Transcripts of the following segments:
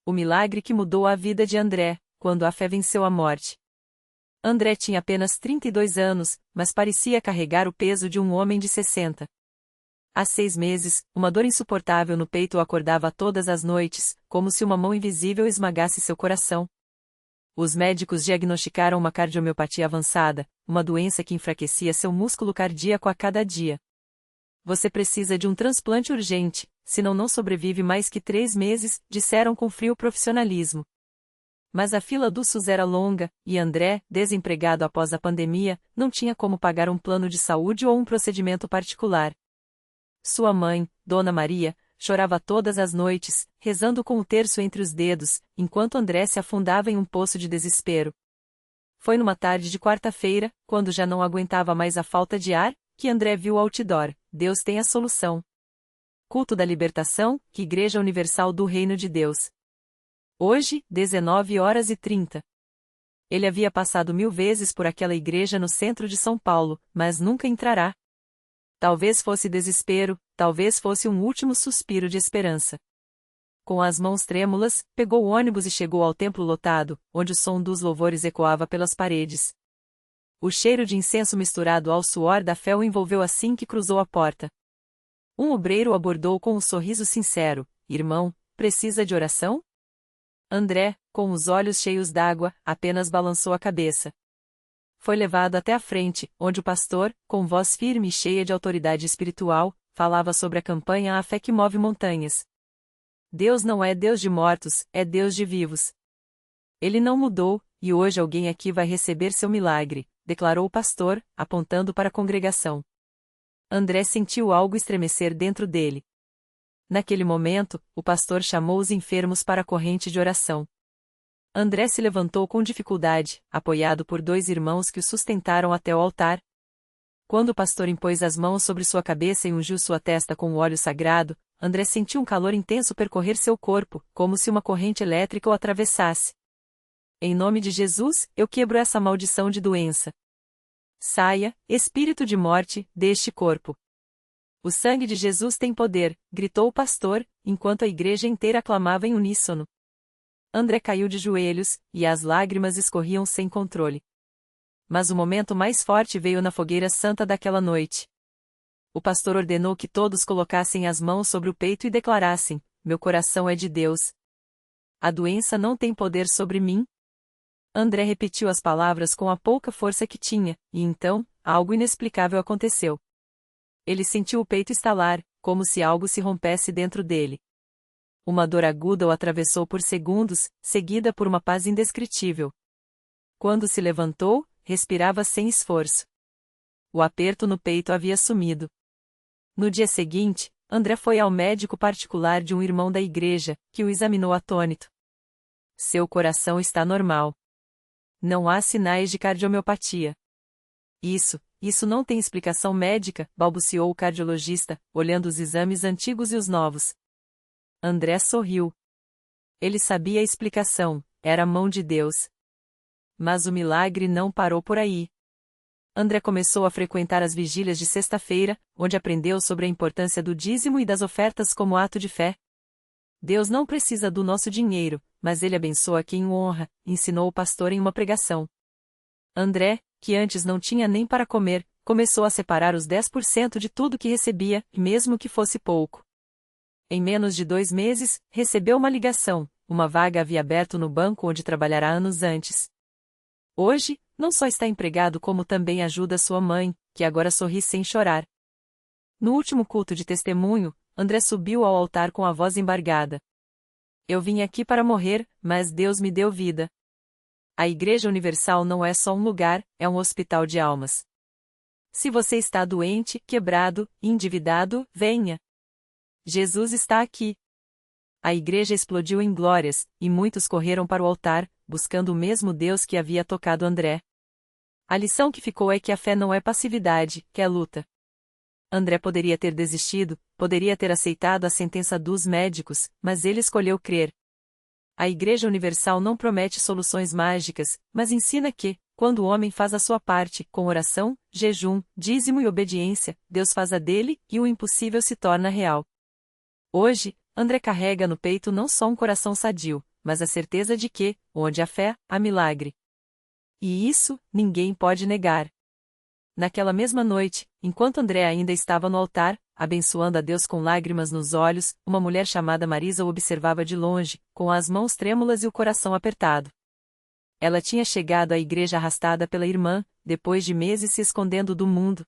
O milagre que mudou a vida de André, quando a fé venceu a morte. André tinha apenas 32 anos, mas parecia carregar o peso de um homem de 60. Há 6 meses, uma dor insuportável no peito o acordava todas as noites, como se uma mão invisível esmagasse seu coração. Os médicos diagnosticaram uma cardiomiopatia avançada, uma doença que enfraquecia seu músculo cardíaco a cada dia. Você precisa de um transplante urgente, senão não sobrevive mais que 3 meses, disseram com frio profissionalismo. Mas a fila do SUS era longa, e André, desempregado após a pandemia, não tinha como pagar um plano de saúde ou um procedimento particular. Sua mãe, Dona Maria, chorava todas as noites, rezando com o terço entre os dedos, enquanto André se afundava em um poço de desespero. Foi numa tarde de quarta-feira, quando já não aguentava mais a falta de ar, que André viu o outdoor: Deus tem a solução. Culto da Libertação, Igreja Universal do Reino de Deus. Hoje, 19h30. Ele havia passado 1000 vezes por aquela igreja no centro de São Paulo, mas nunca entrará. Talvez fosse desespero, talvez fosse um último suspiro de esperança. Com as mãos trêmulas, pegou o ônibus e chegou ao templo lotado, onde o som dos louvores ecoava pelas paredes. O cheiro de incenso misturado ao suor da fé o envolveu assim que cruzou a porta. Um obreiro o abordou com um sorriso sincero: Irmão, precisa de oração? André, com os olhos cheios d'água, apenas balançou a cabeça. Foi levado até a frente, onde o pastor, com voz firme e cheia de autoridade espiritual, falava sobre a campanha A Fé que Move Montanhas. Deus não é Deus de mortos, é Deus de vivos. Ele não mudou, e hoje alguém aqui vai receber seu milagre, declarou o pastor, apontando para a congregação. André sentiu algo estremecer dentro dele. Naquele momento, o pastor chamou os enfermos para a corrente de oração. André se levantou com dificuldade, apoiado por 2 irmãos que o sustentaram até o altar. Quando o pastor impôs as mãos sobre sua cabeça e ungiu sua testa com o óleo sagrado, André sentiu um calor intenso percorrer seu corpo, como se uma corrente elétrica o atravessasse. Em nome de Jesus, eu quebro essa maldição de doença. Saia, espírito de morte, deste corpo. O sangue de Jesus tem poder, gritou o pastor, enquanto a igreja inteira clamava em uníssono. André caiu de joelhos, e as lágrimas escorriam sem controle. Mas o momento mais forte veio na fogueira santa daquela noite. O pastor ordenou que todos colocassem as mãos sobre o peito e declarassem: Meu coração é de Deus. A doença não tem poder sobre mim. André repetiu as palavras com a pouca força que tinha, e então, algo inexplicável aconteceu. Ele sentiu o peito estalar, como se algo se rompesse dentro dele. Uma dor aguda o atravessou por segundos, seguida por uma paz indescritível. Quando se levantou, respirava sem esforço. O aperto no peito havia sumido. No dia seguinte, André foi ao médico particular de um irmão da igreja, que o examinou atônito. Seu coração está normal. Não há sinais de cardiomiopatia. Isso não tem explicação médica, balbuciou o cardiologista, olhando os exames antigos e os novos. André sorriu. Ele sabia a explicação: era a mão de Deus. Mas o milagre não parou por aí. André começou a frequentar as vigílias de sexta-feira, onde aprendeu sobre a importância do dízimo e das ofertas como ato de fé. Deus não precisa do nosso dinheiro, mas Ele abençoa quem o honra, ensinou o pastor em uma pregação. André, que antes não tinha nem para comer, começou a separar os 10% de tudo que recebia, mesmo que fosse pouco. Em menos de 2 meses, recebeu uma ligação: uma vaga havia aberto no banco onde trabalhara anos antes. Hoje, não só está empregado como também ajuda sua mãe, que agora sorri sem chorar. No último culto de testemunho, André subiu ao altar com a voz embargada. Eu vim aqui para morrer, mas Deus me deu vida. A Igreja Universal não é só um lugar, é um hospital de almas. Se você está doente, quebrado, endividado, venha. Jesus está aqui. A igreja explodiu em glórias, e muitos correram para o altar, buscando o mesmo Deus que havia tocado André. A lição que ficou é que a fé não é passividade, que é luta. André poderia ter desistido, poderia ter aceitado a sentença dos médicos, mas ele escolheu crer. A Igreja Universal não promete soluções mágicas, mas ensina que, quando o homem faz a sua parte, com oração, jejum, dízimo e obediência, Deus faz a dele, e o impossível se torna real. Hoje, André carrega no peito não só um coração sadio, mas a certeza de que, onde há fé, há milagre. E isso, ninguém pode negar. Naquela mesma noite, enquanto André ainda estava no altar, abençoando a Deus com lágrimas nos olhos, uma mulher chamada Marisa o observava de longe, com as mãos trêmulas e o coração apertado. Ela tinha chegado à igreja arrastada pela irmã, depois de meses se escondendo do mundo.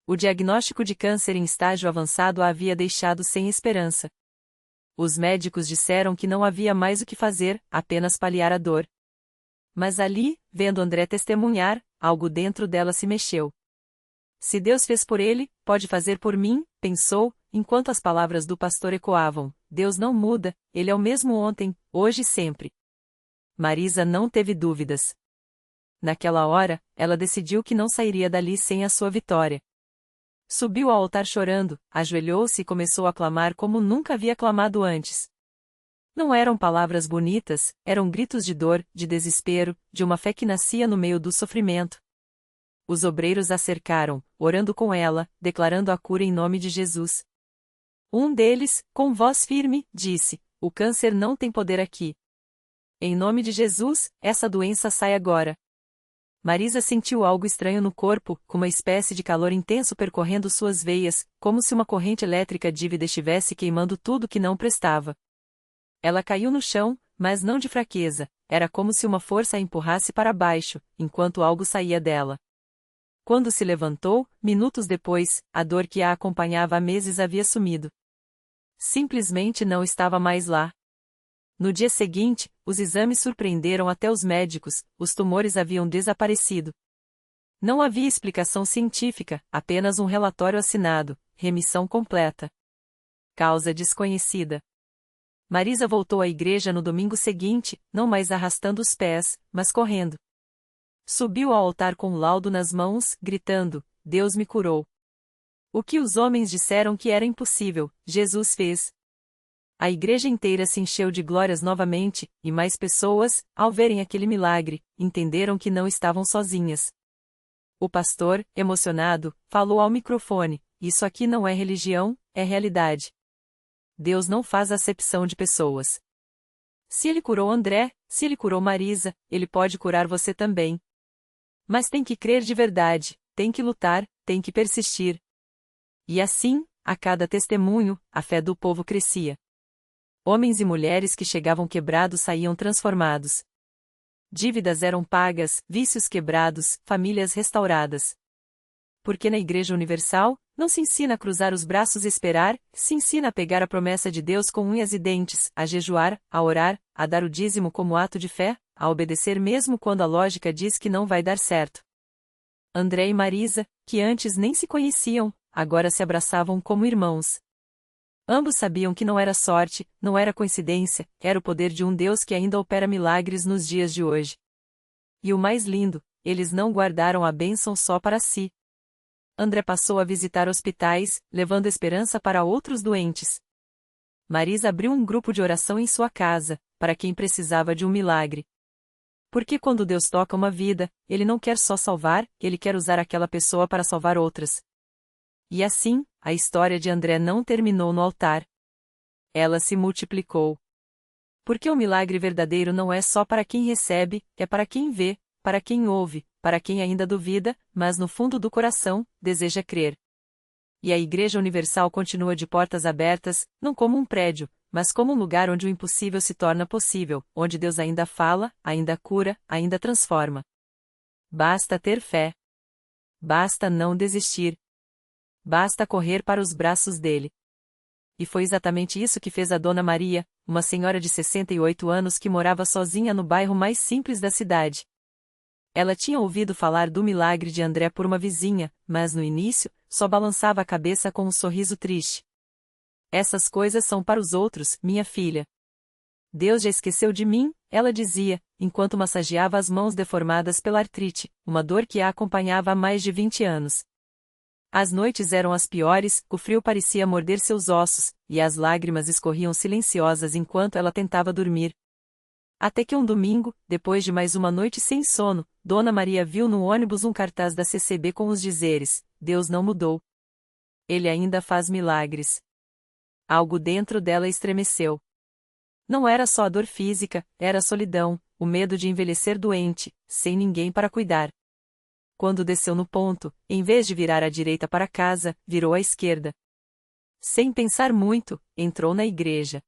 O diagnóstico de câncer em estágio avançado a havia deixado sem esperança. Os médicos disseram que não havia mais o que fazer, apenas paliar a dor. Mas ali, vendo André testemunhar, algo dentro dela se mexeu. Se Deus fez por ele, pode fazer por mim, pensou, enquanto as palavras do pastor ecoavam: Deus não muda, ele é o mesmo ontem, hoje e sempre. Marisa não teve dúvidas. Naquela hora, ela decidiu que não sairia dali sem a sua vitória. Subiu ao altar chorando, ajoelhou-se e começou a clamar como nunca havia clamado antes. Não eram palavras bonitas, eram gritos de dor, de desespero, de uma fé que nascia no meio do sofrimento. Os obreiros a cercaram, orando com ela, declarando a cura em nome de Jesus. Um deles, com voz firme, disse: O câncer não tem poder aqui. Em nome de Jesus, essa doença sai agora. Marisa sentiu algo estranho no corpo, com uma espécie de calor intenso percorrendo suas veias, como se uma corrente elétrica dívida estivesse queimando tudo que não prestava. Ela caiu no chão, mas não de fraqueza, era como se uma força a empurrasse para baixo, enquanto algo saía dela. Quando se levantou, minutos depois, a dor que a acompanhava há meses havia sumido. Simplesmente não estava mais lá. No dia seguinte, os exames surpreenderam até os médicos, os tumores haviam desaparecido. Não havia explicação científica, apenas um relatório assinado, remissão completa. Causa desconhecida. Marisa voltou à igreja no domingo seguinte, não mais arrastando os pés, mas correndo. Subiu ao altar com o laudo nas mãos, gritando: Deus me curou. O que os homens disseram que era impossível, Jesus fez. A igreja inteira se encheu de glórias novamente, e mais pessoas, ao verem aquele milagre, entenderam que não estavam sozinhas. O pastor, emocionado, falou ao microfone: Isso aqui não é religião, é realidade. Deus não faz acepção de pessoas. Se ele curou André, se ele curou Marisa, ele pode curar você também. Mas tem que crer de verdade, tem que lutar, tem que persistir. E assim, a cada testemunho, a fé do povo crescia. Homens e mulheres que chegavam quebrados saíam transformados. Dívidas eram pagas, vícios quebrados, famílias restauradas. Porque na Igreja Universal, não se ensina a cruzar os braços e esperar, se ensina a pegar a promessa de Deus com unhas e dentes, a jejuar, a orar, a dar o dízimo como ato de fé, a obedecer mesmo quando a lógica diz que não vai dar certo. André e Marisa, que antes nem se conheciam, agora se abraçavam como irmãos. Ambos sabiam que não era sorte, não era coincidência, era o poder de um Deus que ainda opera milagres nos dias de hoje. E o mais lindo, eles não guardaram a bênção só para si. André passou a visitar hospitais, levando esperança para outros doentes. Marisa abriu um grupo de oração em sua casa, para quem precisava de um milagre. Porque quando Deus toca uma vida, Ele não quer só salvar, Ele quer usar aquela pessoa para salvar outras. E assim, a história de André não terminou no altar. Ela se multiplicou. Porque o milagre verdadeiro não é só para quem recebe, é para quem vê, para quem ouve, para quem ainda duvida, mas no fundo do coração, deseja crer. E a Igreja Universal continua de portas abertas, não como um prédio, mas como um lugar onde o impossível se torna possível, onde Deus ainda fala, ainda cura, ainda transforma. Basta ter fé. Basta não desistir. Basta correr para os braços dele. E foi exatamente isso que fez a Dona Maria, uma senhora de 68 anos que morava sozinha no bairro mais simples da cidade. Ela tinha ouvido falar do milagre de André por uma vizinha, mas no início, só balançava a cabeça com um sorriso triste. Essas coisas são para os outros, minha filha. Deus já esqueceu de mim, ela dizia, enquanto massageava as mãos deformadas pela artrite, uma dor que a acompanhava há mais de 20 anos. As noites eram as piores, o frio parecia morder seus ossos, e as lágrimas escorriam silenciosas enquanto ela tentava dormir. Até que um domingo, depois de mais uma noite sem sono, Dona Maria viu no ônibus um cartaz da CCB com os dizeres: Deus não mudou. Ele ainda faz milagres. Algo dentro dela estremeceu. Não era só a dor física, era a solidão, o medo de envelhecer doente, sem ninguém para cuidar. Quando desceu no ponto, em vez de virar à direita para casa, virou à esquerda. Sem pensar muito, entrou na igreja.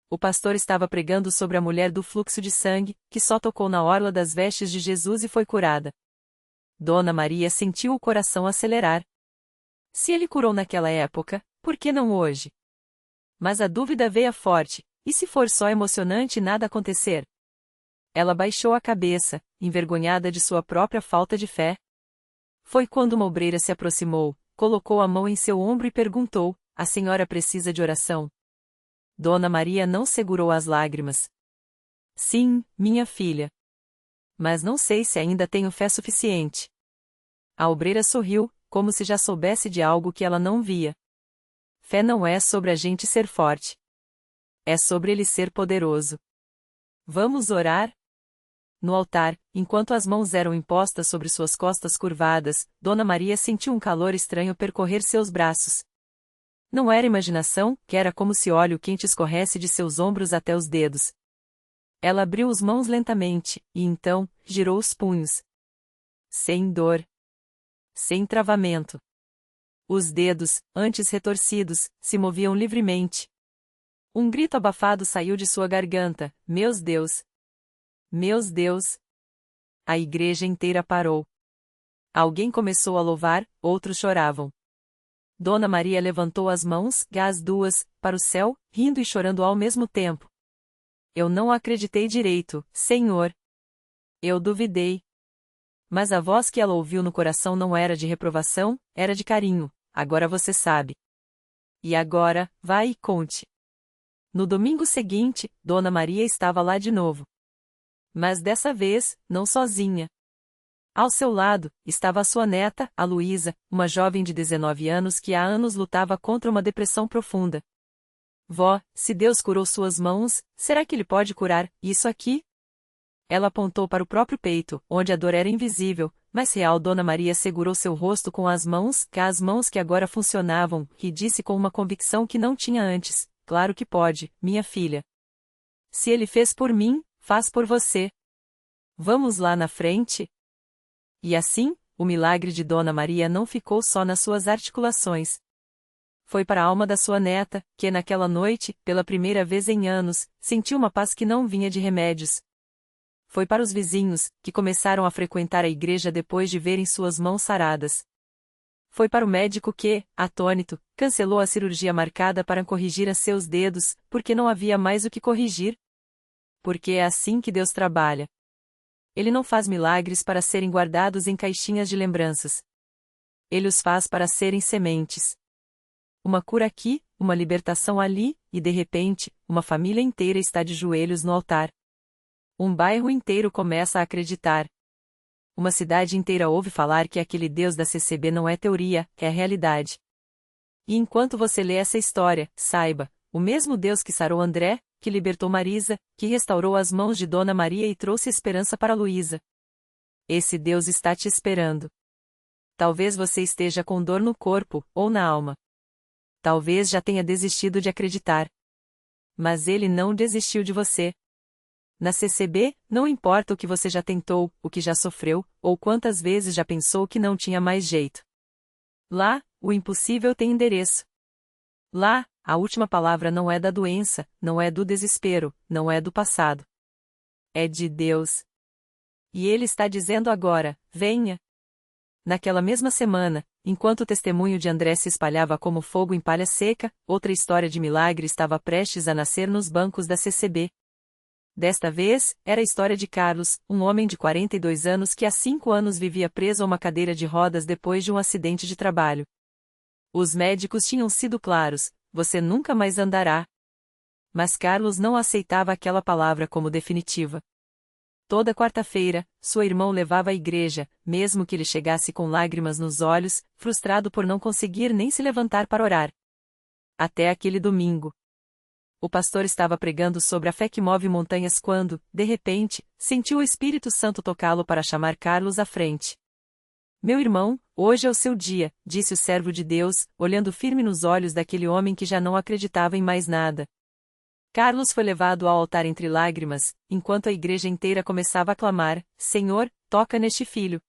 O pastor estava pregando sobre a mulher do fluxo de sangue, que só tocou na orla das vestes de Jesus e foi curada. Dona Maria sentiu o coração acelerar. Se ele curou naquela época, por que não hoje? Mas a dúvida veio forte, e se for só emocionante e nada acontecer? Ela baixou a cabeça, envergonhada de sua própria falta de fé. Foi quando uma obreira se aproximou, colocou a mão em seu ombro e perguntou: "A senhora precisa de oração?" Dona Maria não segurou as lágrimas. "Sim, minha filha. Mas não sei se ainda tenho fé suficiente." A obreira sorriu, como se já soubesse de algo que ela não via. Fé não é sobre a gente ser forte. É sobre ele ser poderoso. Vamos orar? No altar, enquanto as mãos eram impostas sobre suas costas curvadas, Dona Maria sentiu um calor estranho percorrer seus braços. Não era imaginação, que era como se óleo quente escorresse de seus ombros até os dedos. Ela abriu as mãos lentamente, e então, girou os punhos. Sem dor. Sem travamento. Os dedos, antes retorcidos, se moviam livremente. Um grito abafado saiu de sua garganta: "Meus Deus! Meus Deus!" A igreja inteira parou. Alguém começou a louvar, outros choravam. Dona Maria levantou as mãos, as duas, para o céu, rindo e chorando ao mesmo tempo. "Eu não acreditei direito, Senhor. Eu duvidei." Mas a voz que ela ouviu no coração não era de reprovação, era de carinho: "Agora você sabe. E agora, vai e conte." No domingo seguinte, Dona Maria estava lá de novo. Mas dessa vez, não sozinha. Ao seu lado, estava a sua neta, a Luísa, uma jovem de 19 anos que há anos lutava contra uma depressão profunda. "Vó, se Deus curou suas mãos, será que Ele pode curar isso aqui?" Ela apontou para o próprio peito, onde a dor era invisível, mas real. Dona Maria segurou seu rosto com as mãos que agora funcionavam, e disse com uma convicção que não tinha antes: "Claro que pode, minha filha. Se Ele fez por mim, faz por você. Vamos lá na frente?" E assim, o milagre de Dona Maria não ficou só nas suas articulações. Foi para a alma da sua neta, que naquela noite, pela primeira vez em anos, sentiu uma paz que não vinha de remédios. Foi para os vizinhos, que começaram a frequentar a igreja depois de verem suas mãos saradas. Foi para o médico que, atônito, cancelou a cirurgia marcada para corrigir a seus dedos, porque não havia mais o que corrigir. Porque é assim que Deus trabalha. Ele não faz milagres para serem guardados em caixinhas de lembranças. Ele os faz para serem sementes. Uma cura aqui, uma libertação ali, e de repente, uma família inteira está de joelhos no altar. Um bairro inteiro começa a acreditar. Uma cidade inteira ouve falar que aquele Deus da CCB não é teoria, é realidade. E enquanto você lê essa história, saiba, o mesmo Deus que sarou André, que libertou Marisa, que restaurou as mãos de Dona Maria e trouxe esperança para Luísa. Esse Deus está te esperando. Talvez você esteja com dor no corpo, ou na alma. Talvez já tenha desistido de acreditar. Mas Ele não desistiu de você. Na CCB, não importa o que você já tentou, o que já sofreu, ou quantas vezes já pensou que não tinha mais jeito. Lá, o impossível tem endereço. Lá, a última palavra não é da doença, não é do desespero, não é do passado. É de Deus. E Ele está dizendo agora: venha. Naquela mesma semana, enquanto o testemunho de André se espalhava como fogo em palha seca, outra história de milagre estava prestes a nascer nos bancos da CCB. Desta vez, era a história de Carlos, um homem de 42 anos que há 5 anos vivia preso a uma cadeira de rodas depois de um acidente de trabalho. Os médicos tinham sido claros: você nunca mais andará. Mas Carlos não aceitava aquela palavra como definitiva. Toda quarta-feira, sua irmã o levava à igreja, mesmo que ele chegasse com lágrimas nos olhos, frustrado por não conseguir nem se levantar para orar. Até aquele domingo. O pastor estava pregando sobre a fé que move montanhas quando, de repente, sentiu o Espírito Santo tocá-lo para chamar Carlos à frente. "Meu irmão, hoje é o seu dia", disse o servo de Deus, olhando firme nos olhos daquele homem que já não acreditava em mais nada. Carlos foi levado ao altar entre lágrimas, enquanto a igreja inteira começava a clamar: Senhor, toca neste filho.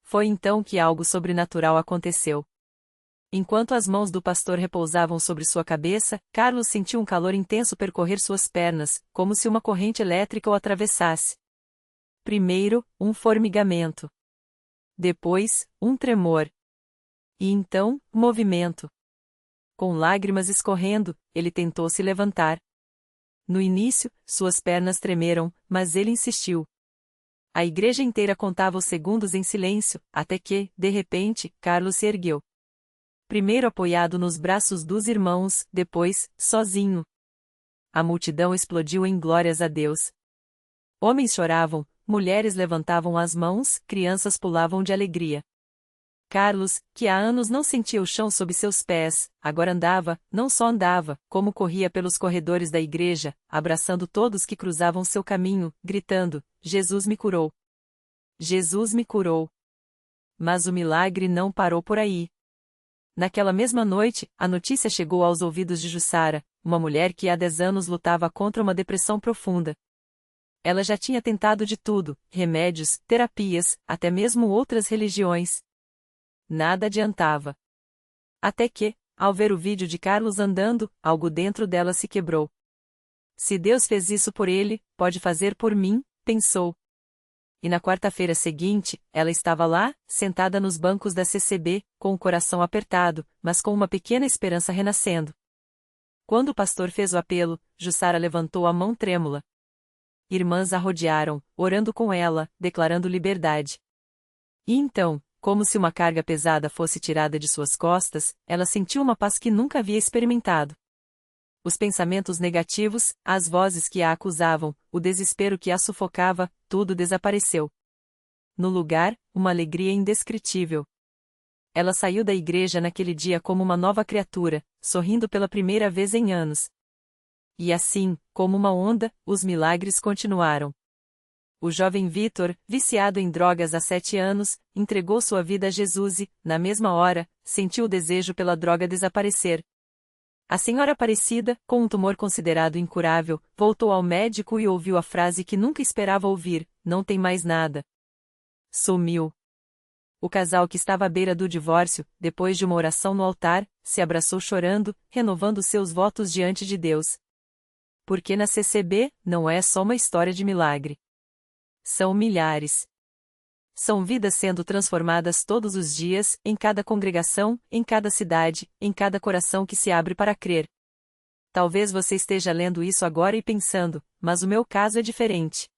Foi então que algo sobrenatural aconteceu. Enquanto as mãos do pastor repousavam sobre sua cabeça, Carlos sentiu um calor intenso percorrer suas pernas, como se uma corrente elétrica o atravessasse. Primeiro, um formigamento. Depois, um tremor. E então, movimento. Com lágrimas escorrendo, ele tentou se levantar. No início, suas pernas tremeram, mas ele insistiu. A igreja inteira contava os segundos em silêncio, até que, de repente, Carlos se ergueu. Primeiro apoiado nos braços dos irmãos, depois, sozinho. A multidão explodiu em glórias a Deus. Homens choravam, mulheres levantavam as mãos, crianças pulavam de alegria. Carlos, que há anos não sentia o chão sob seus pés, agora andava, não só andava, como corria pelos corredores da igreja, abraçando todos que cruzavam seu caminho, gritando: Jesus me curou! Jesus me curou! Mas o milagre não parou por aí. Naquela mesma noite, a notícia chegou aos ouvidos de Jussara, uma mulher que há 10 anos lutava contra uma depressão profunda. Ela já tinha tentado de tudo: remédios, terapias, até mesmo outras religiões. Nada adiantava. Até que, ao ver o vídeo de Carlos andando, algo dentro dela se quebrou. Se Deus fez isso por ele, pode fazer por mim, pensou. E na quarta-feira seguinte, ela estava lá, sentada nos bancos da CCB, com o coração apertado, mas com uma pequena esperança renascendo. Quando o pastor fez o apelo, Jussara levantou a mão trêmula. Irmãs a rodearam, orando com ela, declarando liberdade. E então, como se uma carga pesada fosse tirada de suas costas, ela sentiu uma paz que nunca havia experimentado. Os pensamentos negativos, as vozes que a acusavam, o desespero que a sufocava, tudo desapareceu. No lugar, uma alegria indescritível. Ela saiu da igreja naquele dia como uma nova criatura, sorrindo pela primeira vez em anos. E assim, como uma onda, os milagres continuaram. O jovem Vitor, viciado em drogas há 7 anos, entregou sua vida a Jesus e, na mesma hora, sentiu o desejo pela droga desaparecer. A senhora Aparecida, com um tumor considerado incurável, voltou ao médico e ouviu a frase que nunca esperava ouvir: não tem mais nada. Sumiu. O casal que estava à beira do divórcio, depois de uma oração no altar, se abraçou chorando, renovando seus votos diante de Deus. Porque na CCB, não é só uma história de milagre. São milhares. São vidas sendo transformadas todos os dias, em cada congregação, em cada cidade, em cada coração que se abre para crer. Talvez você esteja lendo isso agora e pensando: mas o meu caso é diferente.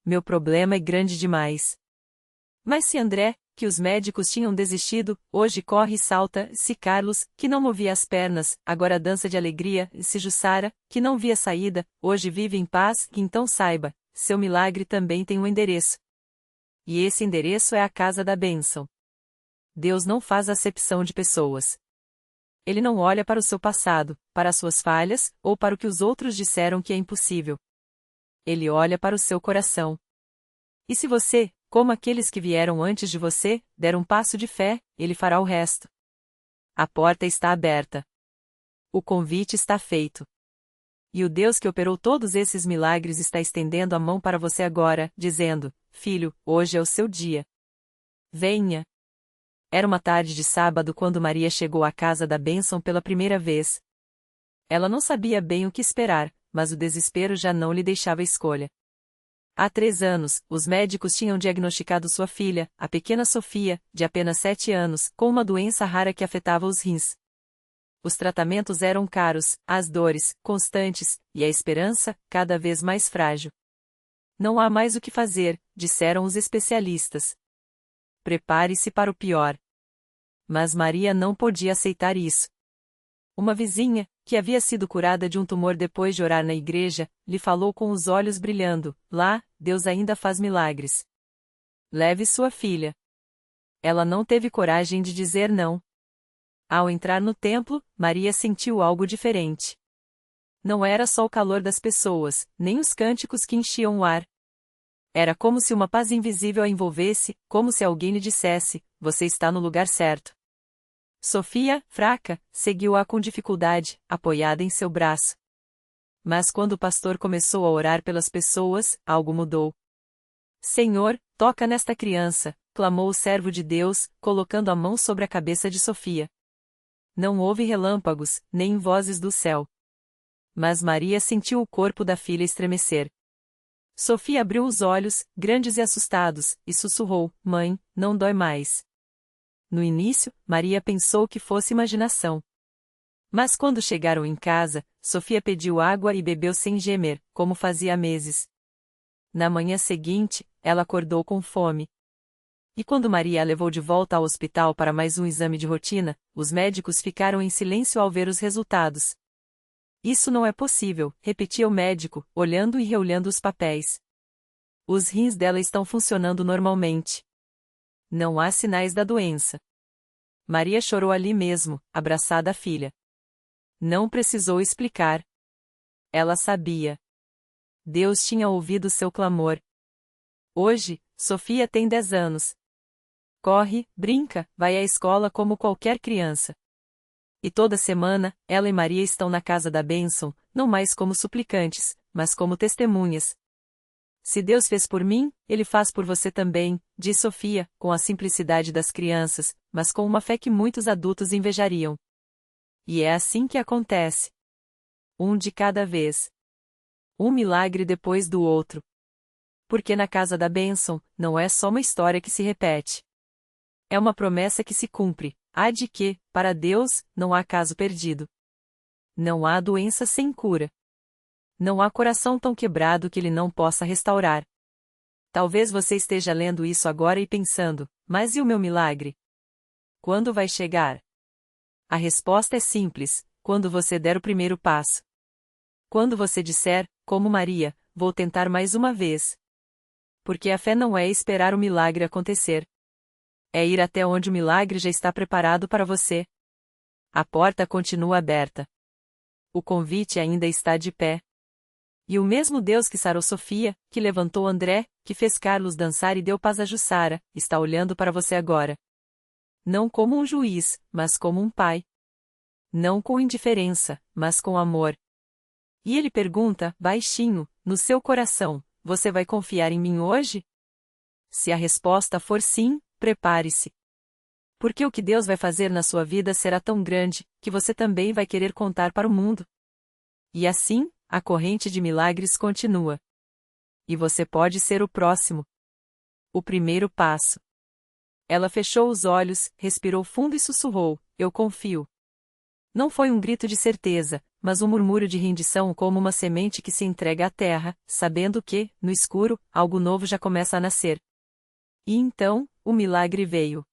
Meu problema é grande demais. Mas se André, que os médicos tinham desistido, hoje corre e salta; se Carlos, que não movia as pernas, agora dança de alegria; se Jussara, que não via saída, hoje vive em paz; então saiba, seu milagre também tem um endereço. E esse endereço é a casa da bênção. Deus não faz acepção de pessoas. Ele não olha para o seu passado, para as suas falhas, ou para o que os outros disseram que é impossível. Ele olha para o seu coração. E se você, como aqueles que vieram antes de você, der um passo de fé, ele fará o resto. A porta está aberta. O convite está feito. E o Deus que operou todos esses milagres está estendendo a mão para você agora, dizendo: filho, hoje é o seu dia. Venha. Era uma tarde de sábado quando Maria chegou à casa da bênção pela primeira vez. Ela não sabia bem o que esperar, mas o desespero já não lhe deixava escolha. Há 3 anos, os médicos tinham diagnosticado sua filha, a pequena Sofia, de apenas 7 anos, com uma doença rara que afetava os rins. Os tratamentos eram caros, as dores, constantes, e a esperança, cada vez mais frágil. Não há mais o que fazer, disseram os especialistas. Prepare-se para o pior. Mas Maria não podia aceitar isso. Uma vizinha, que havia sido curada de um tumor depois de orar na igreja, lhe falou com os olhos brilhando: lá, Deus ainda faz milagres. Leve sua filha. Ela não teve coragem de dizer não. Ao entrar no templo, Maria sentiu algo diferente. Não era só o calor das pessoas, nem os cânticos que enchiam o ar. Era como se uma paz invisível a envolvesse, como se alguém lhe dissesse: você está no lugar certo. Sofia, fraca, seguiu-a com dificuldade, apoiada em seu braço. Mas quando o pastor começou a orar pelas pessoas, algo mudou. Senhor, toca nesta criança, clamou o servo de Deus, colocando a mão sobre a cabeça de Sofia. Não houve relâmpagos, nem vozes do céu. Mas Maria sentiu o corpo da filha estremecer. Sofia abriu os olhos, grandes e assustados, e sussurrou: Mãe, não dói mais. No início, Maria pensou que fosse imaginação. Mas quando chegaram em casa, Sofia pediu água e bebeu sem gemer, como fazia há meses. Na manhã seguinte, ela acordou com fome. E quando Maria a levou de volta ao hospital para mais um exame de rotina, os médicos ficaram em silêncio ao ver os resultados. Isso não é possível, repetia o médico, olhando e reolhando os papéis. Os rins dela estão funcionando normalmente. Não há sinais da doença. Maria chorou ali mesmo, abraçada à filha. Não precisou explicar. Ela sabia. Deus tinha ouvido seu clamor. Hoje, Sofia tem 10 anos. Corre, brinca, vai à escola como qualquer criança. E toda semana, ela e Maria estão na casa da bênção, não mais como suplicantes, mas como testemunhas. Se Deus fez por mim, Ele faz por você também, diz Sofia, com a simplicidade das crianças, mas com uma fé que muitos adultos invejariam. E é assim que acontece. Um de cada vez. Um milagre depois do outro. Porque na casa da bênção, não é só uma história que se repete. É uma promessa que se cumpre, a de que, para Deus, não há caso perdido. Não há doença sem cura. Não há coração tão quebrado que Ele não possa restaurar. Talvez você esteja lendo isso agora e pensando, mas e o meu milagre? Quando vai chegar? A resposta é simples, quando você der o primeiro passo. Quando você disser, como Maria, vou tentar mais uma vez. Porque a fé não é esperar o milagre acontecer. É ir até onde o milagre já está preparado para você. A porta continua aberta. O convite ainda está de pé. E o mesmo Deus que sarou Sofia, que levantou André, que fez Carlos dançar e deu paz a Jussara, está olhando para você agora. Não como um juiz, mas como um pai. Não com indiferença, mas com amor. E ele pergunta, baixinho, no seu coração, você vai confiar em mim hoje? Se a resposta for sim, prepare-se. Porque o que Deus vai fazer na sua vida será tão grande, que você também vai querer contar para o mundo. E assim, a corrente de milagres continua. E você pode ser o próximo. O primeiro passo. Ela fechou os olhos, respirou fundo e sussurrou, eu confio. Não foi um grito de certeza, mas um murmúrio de rendição como uma semente que se entrega à terra, sabendo que, no escuro, algo novo já começa a nascer. E então, o milagre veio.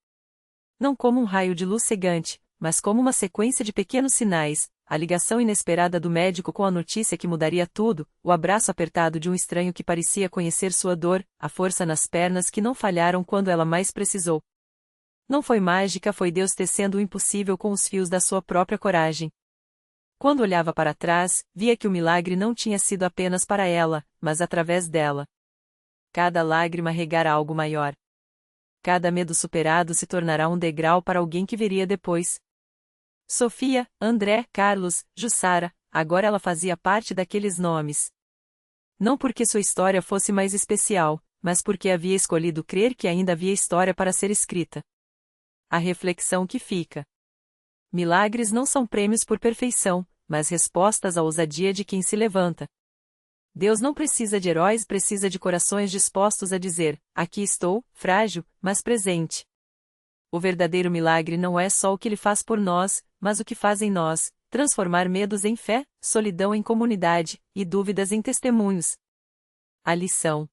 Não como um raio de luz cegante, mas como uma sequência de pequenos sinais, a ligação inesperada do médico com a notícia que mudaria tudo, o abraço apertado de um estranho que parecia conhecer sua dor, a força nas pernas que não falharam quando ela mais precisou. Não foi mágica, foi Deus tecendo o impossível com os fios da sua própria coragem. Quando olhava para trás, via que o milagre não tinha sido apenas para ela, mas através dela. Cada lágrima regara algo maior. Cada medo superado se tornará um degrau para alguém que viria depois. Sofia, André, Carlos, Jussara, agora ela fazia parte daqueles nomes. Não porque sua história fosse mais especial, mas porque havia escolhido crer que ainda havia história para ser escrita. A reflexão que fica. Milagres não são prêmios por perfeição, mas respostas à ousadia de quem se levanta. Deus não precisa de heróis, precisa de corações dispostos a dizer, aqui estou, frágil, mas presente. O verdadeiro milagre não é só o que Ele faz por nós, mas o que faz em nós, transformar medos em fé, solidão em comunidade, e dúvidas em testemunhos. A lição.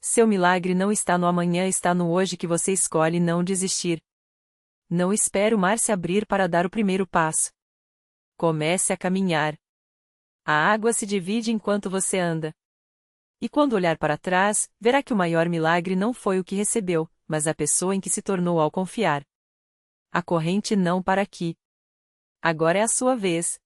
Seu milagre não está no amanhã, está no hoje que você escolhe não desistir. Não espere o mar se abrir para dar o primeiro passo. Comece a caminhar. A água se divide enquanto você anda. E quando olhar para trás, verá que o maior milagre não foi o que recebeu, mas a pessoa em que se tornou ao confiar. A corrente não para aqui. Agora é a sua vez.